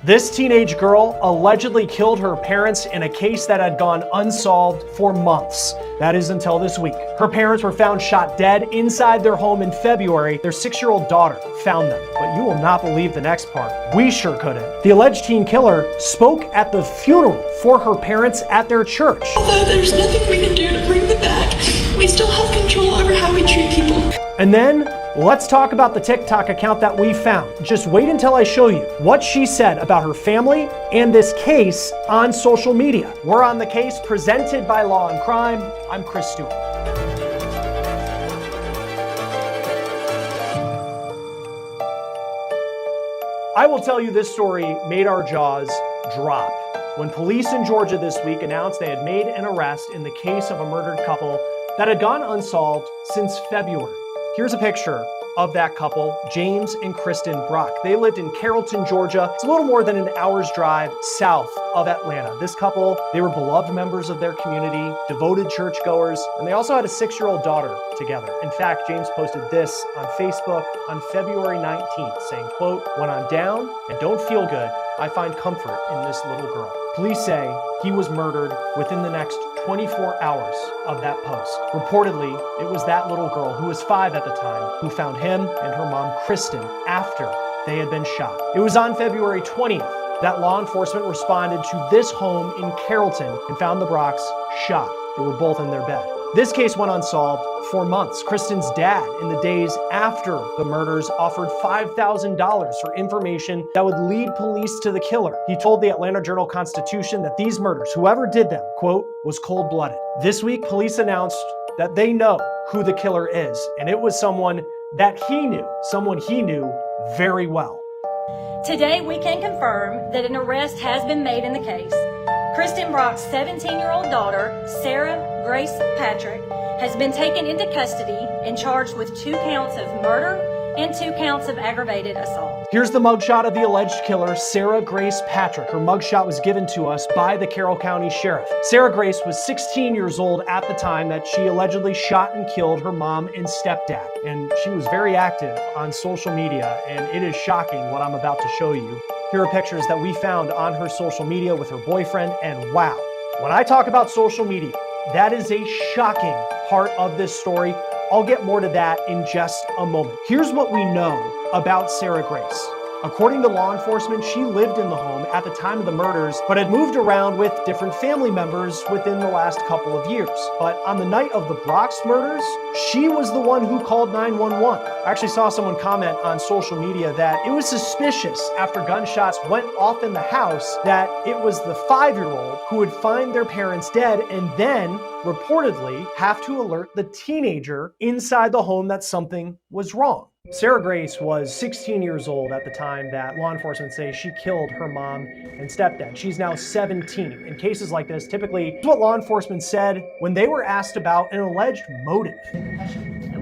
This teenage girl allegedly killed her parents in a case that had gone unsolved for months. That is until this week. Her parents were found shot dead inside their home in February. Their 6-year-old daughter found them. But you will not believe the next part. We sure couldn't. The alleged teen killer spoke at the funeral for her parents at their church. Although there's nothing we can do to bring them back, we still have control over how we treat people. And then, let's talk about the TikTok account that we found. Just wait until I show you what she said about her family and this case on social media. We're on the Case, presented by Law and Crime. I'm Chris Stewart. I will tell you, this story made our jaws drop when police in Georgia this week announced they had made an arrest in the case of a murdered couple that had gone unsolved since February. Here's a picture of that couple, James and Kristen Brock. They lived in Carrollton, Georgia. It's a little more than an hour's drive south of Atlanta. This couple, they were beloved members of their community, devoted churchgoers, and they also had a 6-year-old daughter together. In fact, James posted this on Facebook on February 19th, saying, quote, "When I'm down and don't feel good, I find comfort in this little girl." Police say he was murdered within the next 24 hours of that post. Reportedly, it was that little girl, who was 5 at the time, who found him and her mom, Kristen, after they had been shot. It was on February 20th that law enforcement responded to this home in Carrollton and found the Brocks shot. They were both in their bed. This case went unsolved for months. Kristen's dad, in the days after the murders, offered $5,000 for information that would lead police to the killer. He told the Atlanta Journal-Constitution that these murders, whoever did them, quote, was cold-blooded. This week, police announced that they know who the killer is, and it was someone he knew very well. Today, we can confirm that an arrest has been made in the case. Kristen Brock's 17-year-old daughter, Sarah Grace Patrick, has been taken into custody and charged with 2 counts of murder and 2 counts of aggravated assault. Here's the mugshot of the alleged killer, Sarah Grace Patrick. Her mugshot was given to us by the Carroll County Sheriff. Sarah Grace was 16 years old at the time that she allegedly shot and killed her mom and stepdad. And she was very active on social media, and it is shocking what I'm about to show you. Here are pictures that we found on her social media with her boyfriend, and wow, when I talk about social media, that is a shocking part of this story. I'll get more to that in just a moment. Here's what we know about Sarah Grace. According to law enforcement, she lived in the home at the time of the murders, but had moved around with different family members within the last couple of years. But on the night of the Brock's murders, she was the one who called 911. I actually saw someone comment on social media that it was suspicious after gunshots went off in the house that it was the 5-year-old who would find their parents dead and then reportedly have to alert the teenager inside the home that something was wrong. Sarah Grace was 16 years old at the time that law enforcement say she killed her mom and stepdad. She's now 17. In cases like this, typically, what law enforcement said when they were asked about an alleged motive.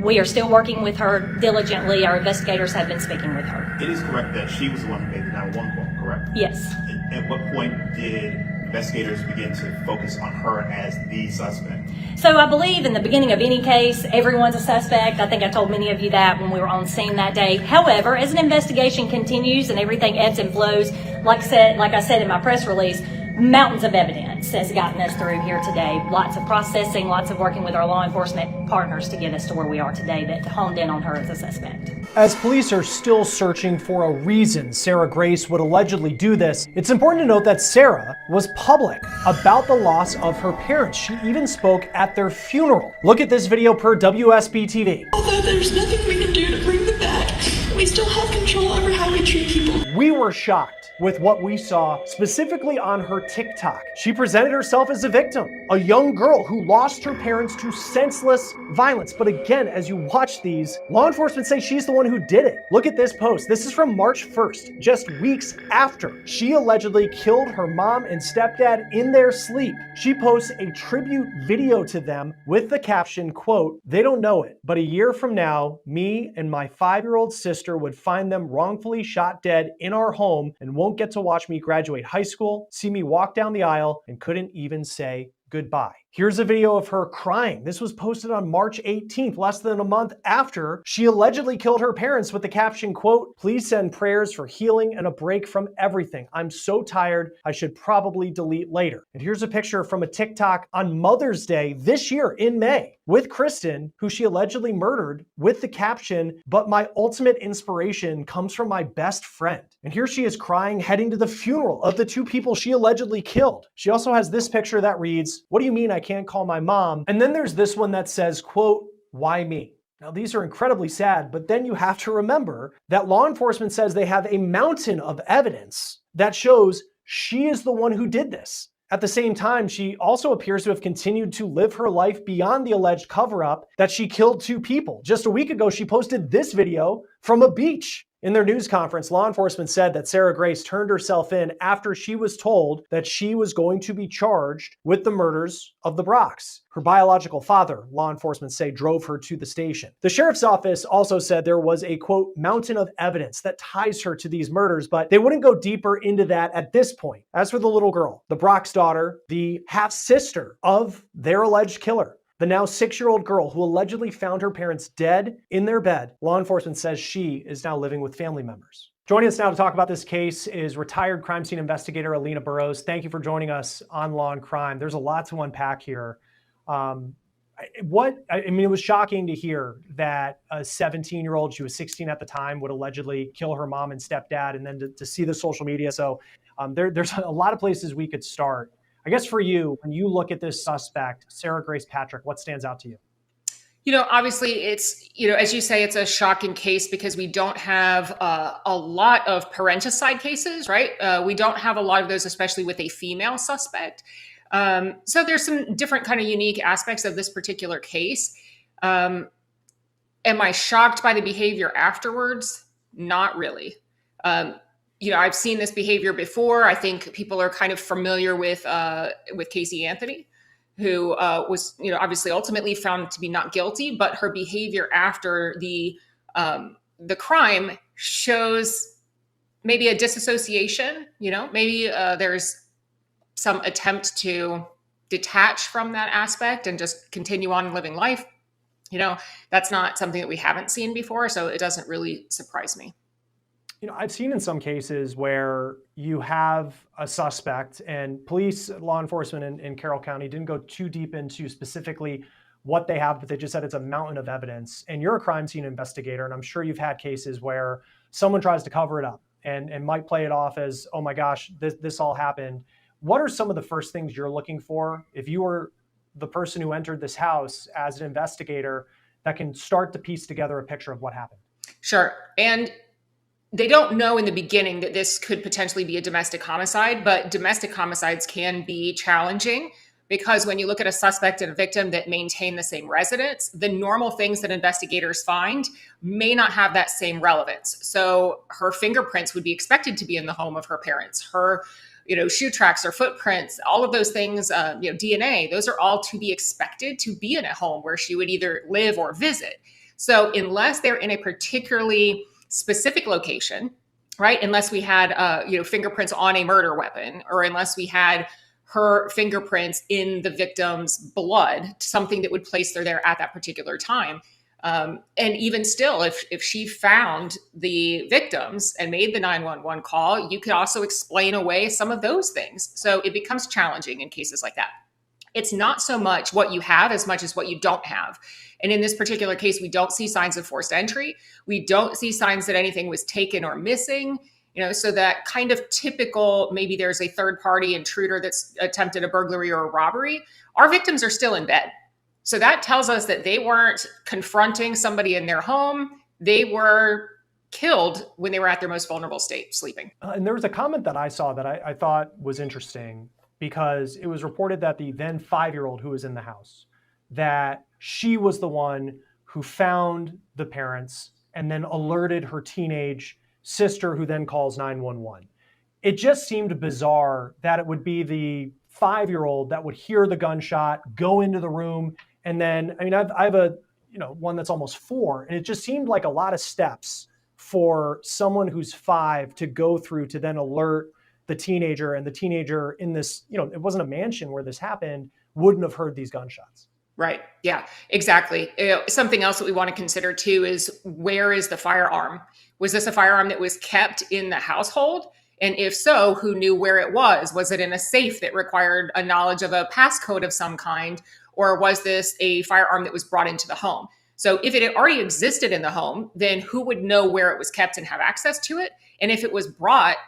We are still working with her diligently. Our investigators have been speaking with her. It is correct that she was the one who made the 911 call, correct? Yes. At what point did investigators begin to focus on her as the suspect? So I believe in the beginning of any case, everyone's a suspect. I think I told many of you that when we were on scene that day. However, as an investigation continues and everything ebbs and flows, like I said in my press release, mountains of evidence has gotten us through here today. Lots of processing, lots of working with our law enforcement partners to get us to where we are today that honed in on her as a suspect. As police are still searching for a reason Sarah Grace would allegedly do this, it's important to note that Sarah was public about the loss of her parents. She even spoke at their funeral. Look at this video per WSB TV. Although there's nothing we can do to bring them back, we still have control over how we treat people. We were shocked with what we saw, specifically on her TikTok. She presented herself as a victim, a young girl who lost her parents to senseless violence. But again, as you watch these, law enforcement say she's the one who did it. Look at this post. This is from March 1st, just weeks after she allegedly killed her mom and stepdad in their sleep. She posts a tribute video to them with the caption, quote, "They don't know it, but a year from now, me and my 5-year-old sister would find them wrongfully shot dead in our home and won't get to watch me graduate high school, see me walk down the aisle, and couldn't even say goodbye." Here's a video of her crying. This was posted on March 18th, less than a month after she allegedly killed her parents, with the caption, quote, "Please send prayers for healing and a break from everything. I'm so tired, I should probably delete later." And here's a picture from a TikTok on Mother's Day this year in May with Kristen, who she allegedly murdered, with the caption, "But my ultimate inspiration comes from my best friend." And here she is crying, heading to the funeral of the two people she allegedly killed. She also has this picture that reads, "What do you mean I can't call my mom?" And then there's this one that says, quote, "Why me?" Now, these are incredibly sad, but then you have to remember that law enforcement says they have a mountain of evidence that shows she is the one who did this. At the same time, she also appears to have continued to live her life beyond the alleged cover-up that she killed two people. Just a week ago, she posted this video from a beach. In their news conference, law enforcement said that Sarah Grace turned herself in after she was told that she was going to be charged with the murders of the Brocks. Her biological father, law enforcement say, drove her to the station. The sheriff's office also said there was a, quote, "mountain of evidence that ties her to these murders," but they wouldn't go deeper into that at this point. As for the little girl, the Brock's daughter, the half-sister of their alleged killer, the now 6-year-old girl who allegedly found her parents dead in their bed, law enforcement says she is now living with family members. Joining us now to talk about this case is retired crime scene investigator Alina Burrows. Thank you for joining us on Law and Crime. There's a lot to unpack here. It was shocking to hear that a 17-year-old, she was 16 at the time, would allegedly kill her mom and stepdad, and then to see the social media. So there's a lot of places we could start. I guess for you, when you look at this suspect, Sarah Grace Patrick, what stands out to you? Obviously it's, as you say, it's a shocking case because we don't have a lot of parenticide cases, right? We don't have a lot of those, especially with a female suspect. So there's some different kind of unique aspects of this particular case. Am I shocked by the behavior afterwards? Not really. I've seen this behavior before. I think people are kind of familiar with Casey Anthony, who was, obviously ultimately found to be not guilty, but her behavior after the crime shows maybe a disassociation. Maybe there's some attempt to detach from that aspect and just continue on living life. That's not something that we haven't seen before, so it doesn't really surprise me. I've seen in some cases where you have a suspect and police, law enforcement in Carroll County didn't go too deep into specifically what they have, but they just said it's a mountain of evidence. And you're a crime scene investigator, and I'm sure you've had cases where someone tries to cover it up and might play it off as, oh my gosh, this all happened. What are some of the first things you're looking for if you were the person who entered this house as an investigator that can start to piece together a picture of what happened? Sure. And they don't know in the beginning that this could potentially be a domestic homicide, but domestic homicides can be challenging because when you look at a suspect and a victim that maintain the same residence, the normal things that investigators find may not have that same relevance. So her fingerprints would be expected to be in the home of her parents. Her, shoe tracks or footprints, all of those things, DNA, those are all to be expected to be in a home where she would either live or visit. So unless they're in a particularly specific location, right? Unless we had, fingerprints on a murder weapon, or unless we had her fingerprints in the victim's blood, something that would place her there at that particular time. And even still, if she found the victims and made the 911 call, you could also explain away some of those things. So it becomes challenging in cases like that. It's not so much what you have as much as what you don't have. And in this particular case, we don't see signs of forced entry. We don't see signs that anything was taken or missing. So that kind of typical, maybe there's a third party intruder that's attempted a burglary or a robbery. Our victims are still in bed. So that tells us that they weren't confronting somebody in their home. They were killed when they were at their most vulnerable state, sleeping. And there was a comment that I saw that I thought was interesting, because it was reported that the then 5-year-old who was in the house, that she was the one who found the parents and then alerted her teenage sister, who then calls 911. It just seemed bizarre that it would be the 5-year-old that would hear the gunshot, go into the room, and then, I have a, one that's almost 4, and it just seemed like a lot of steps for someone who's 5 to go through to then alert the teenager, and the teenager in this, it wasn't a mansion where this happened, wouldn't have heard these gunshots. Right. Yeah, exactly. Something else that we want to consider too is, where is the firearm? Was this a firearm that was kept in the household? And if so, who knew where it was? Was it in a safe that required a knowledge of a passcode of some kind? Or was this a firearm that was brought into the home? So if it had already existed in the home, then who would know where it was kept and have access to it? And if it was brought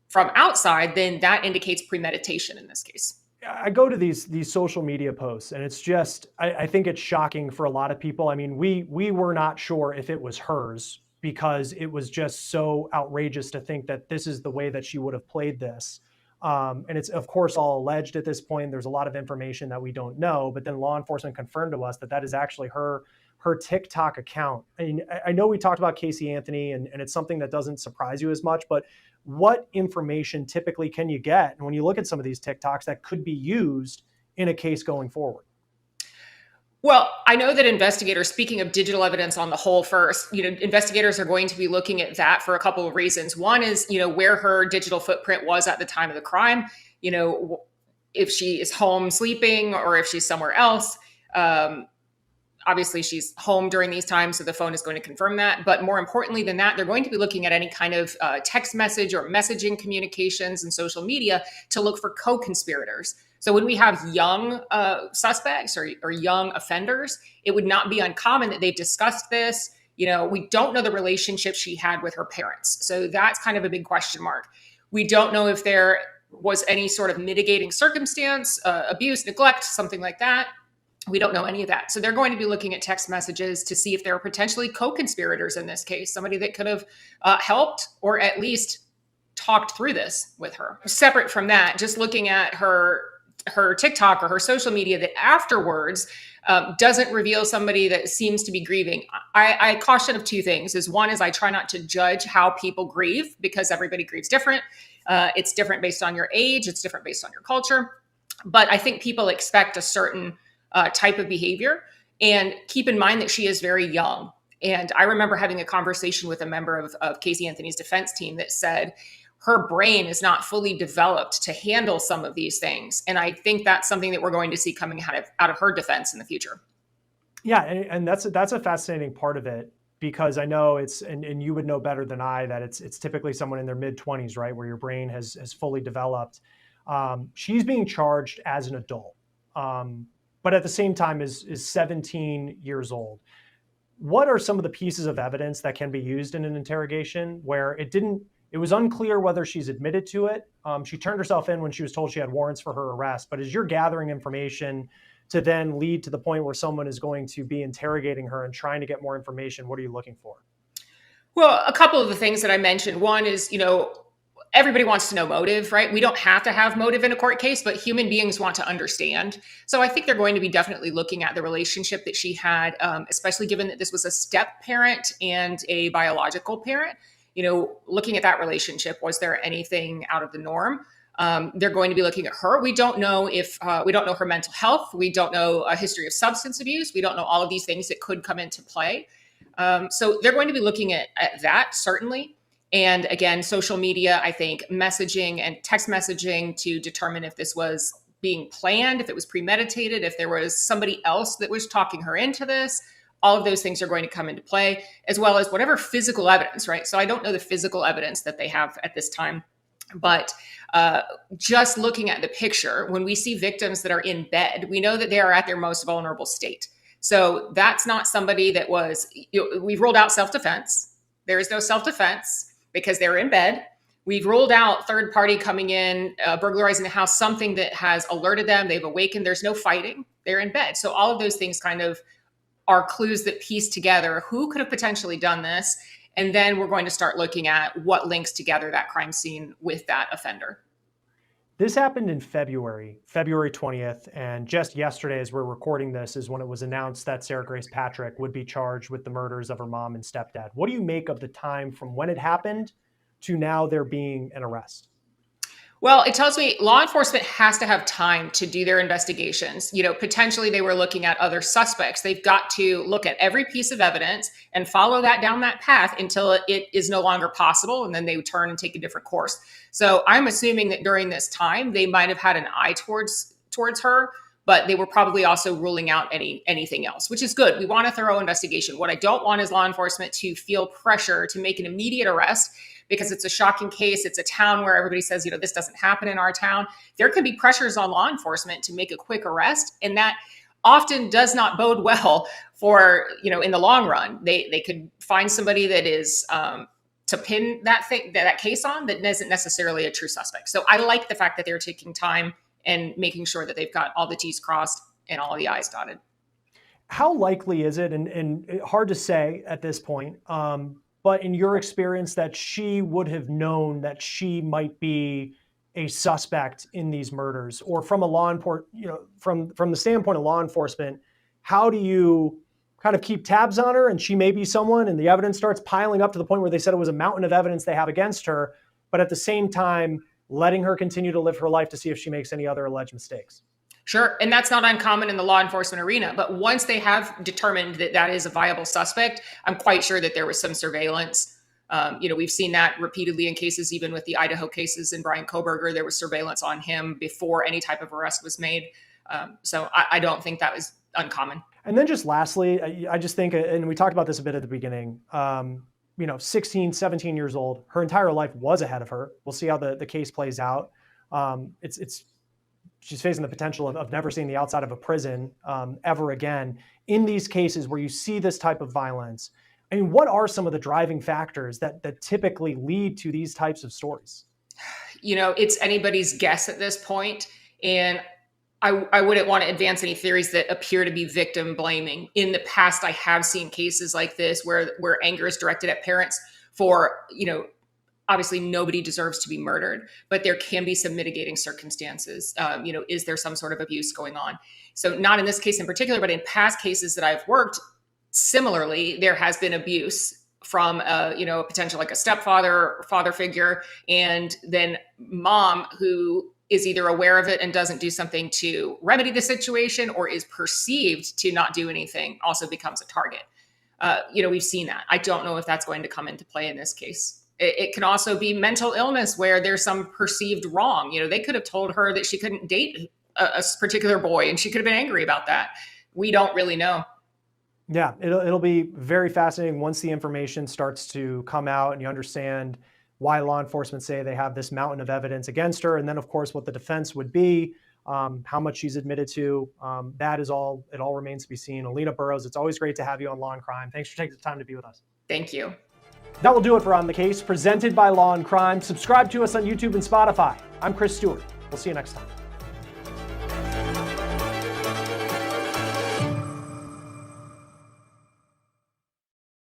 from outside, then that indicates premeditation in this case. I go to these social media posts, and it's just, I think it's shocking for a lot of people. I mean, we were not sure if it was hers, because it was just so outrageous to think that this is the way that she would have played this. And it's, of course, all alleged at this point. There's a lot of information that we don't know, but then law enforcement confirmed to us that that is actually her TikTok account. I mean, I know we talked about Casey Anthony, and it's something that doesn't surprise you as much, but what information typically can you get? And when you look at some of these TikToks that could be used in a case going forward? Well, I know that investigators, speaking of digital evidence on the whole first, investigators are going to be looking at that for a couple of reasons. One is, where her digital footprint was at the time of the crime, if she is home sleeping or if she's somewhere else. Obviously, she's home during these times, so the phone is going to confirm that. But more importantly than that, they're going to be looking at any kind of text message or messaging communications and social media to look for co-conspirators. So when we have young suspects or young offenders, it would not be uncommon that they've discussed this. We don't know the relationship she had with her parents. So that's kind of a big question mark. We don't know if there was any sort of mitigating circumstance, abuse, neglect, something like that. We don't know any of that. So they're going to be looking at text messages to see if there are potentially co-conspirators in this case, somebody that could have helped or at least talked through this with her. Separate from that, just looking at her TikTok or her social media that afterwards doesn't reveal somebody that seems to be grieving. I caution of two things. One is I try not to judge how people grieve, because everybody grieves different. It's different based on your age. It's different based on your culture. But I think people expect a certain type of behavior. And keep in mind that she is very young. And I remember having a conversation with a member of Casey Anthony's defense team that said her brain is not fully developed to handle some of these things. And I think that's something that we're going to see coming out of her defense in the future. Yeah, and that's a fascinating part of it, because I know it's, and you would know better than I, that it's typically someone in their mid-20s, right, where your brain has fully developed. She's being charged as an adult. But at the same time is 17 years old. What are some of the pieces of evidence that can be used in an interrogation where it was unclear whether she's admitted to it? She turned herself in when she was told she had warrants for her arrest, but as you're gathering information to then lead to the point where someone is going to be interrogating her and trying to get more information, what are you looking for? Well, a couple of the things that I mentioned. One is, everybody wants to know motive, right? We don't have to have motive in a court case, but human beings want to understand. So I think they're going to be definitely looking at the relationship that she had, especially given that this was a step parent and a biological parent. Looking at that relationship, was there anything out of the norm? They're going to be looking at her. We don't know we don't know her mental health. We don't know a history of substance abuse. We don't know all of these things that could come into play. So they're going to be looking at that, certainly. And again, social media, I think messaging and text messaging to determine if this was being planned, if it was premeditated, if there was somebody else that was talking her into this. All of those things are going to come into play, as well as whatever physical evidence, right? So I don't know the physical evidence that they have at this time, but just looking at the picture, when we see victims that are in bed, we know that they are at their most vulnerable state. So that's not somebody that was, we've ruled out self-defense. There is no self-defense because they're in bed. We've ruled out third party coming in, burglarizing the house, something that has alerted them. They've awakened. There's no fighting. They're in bed. So all of those things kind of are clues that piece together who could have potentially done this. And then we're going to start looking at what links together that crime scene with that offender. This happened in February 20th. And just yesterday, as we're recording this, is when it was announced that Sarah Grace Patrick would be charged with the murders of her mom and stepdad. What do you make of the time from when it happened to now there being an arrest? Well, it tells me law enforcement has to have time to do their investigations. Potentially they were looking at other suspects. They've got to look at every piece of evidence and follow that down that path until it is no longer possible. And then they would turn and take a different course. So I'm assuming that during this time, they might have had an eye towards her, but they were probably also ruling out anything else, which is good. We want a thorough investigation. What I don't want is law enforcement to feel pressure to make an immediate arrest because it's a shocking case. It's a town where everybody says, this doesn't happen in our town. There could be pressures on law enforcement to make a quick arrest, and that often does not bode well for, in the long run. They could find somebody that is to pin that case on that isn't necessarily a true suspect. So I like the fact that they're taking time and making sure that they've got all the T's crossed and all the I's dotted. How likely is it, and hard to say at this point, but in your experience, that she would have known that she might be a suspect in these murders? Or from a law enforcement, from the standpoint of law enforcement, how do you kind of keep tabs on her and she may be someone and the evidence starts piling up to the point where they said it was a mountain of evidence they have against her, but at the same time, letting her continue to live her life to see if she makes any other alleged mistakes? Sure. And that's not uncommon in the law enforcement arena. But once they have determined that that is a viable suspect, I'm quite sure that there was some surveillance. We've seen that repeatedly in cases, even with the Idaho cases and Brian Kohberger, there was surveillance on him before any type of arrest was made. So I don't think that was uncommon. And then just lastly, I just think, and we talked about this a bit at the beginning, 16, 17 years old, her entire life was ahead of her. We'll see how the case plays out. She's facing the potential of never seeing the outside of a prison ever again. In these cases where you see this type of violence, I mean, what are some of the driving factors that typically lead to these types of stories? It's anybody's guess at this point. And I wouldn't want to advance any theories that appear to be victim blaming. In the past, I have seen cases like this where anger is directed at parents for, obviously nobody deserves to be murdered, but there can be some mitigating circumstances. Is there some sort of abuse going on? So not in this case in particular, but in past cases that I've worked, similarly, there has been abuse from a potential like a stepfather or father figure, and then mom who is either aware of it and doesn't do something to remedy the situation or is perceived to not do anything, also becomes a target. We've seen that. I don't know if that's going to come into play in this case. It can also be mental illness where there's some perceived wrong. They could have told her that she couldn't date a particular boy and she could have been angry about that. We don't really know. Yeah, it'll be very fascinating once the information starts to come out and you understand why law enforcement say they have this mountain of evidence against her. And then, of course, what the defense would be, how much she's admitted to. It all remains to be seen. Alina Burrows, it's always great to have you on Law and Crime. Thanks for taking the time to be with us. Thank you. That will do it for On the Case, presented by Law and Crime. Subscribe to us on YouTube and Spotify. I'm Chris Stewart. We'll see you next time.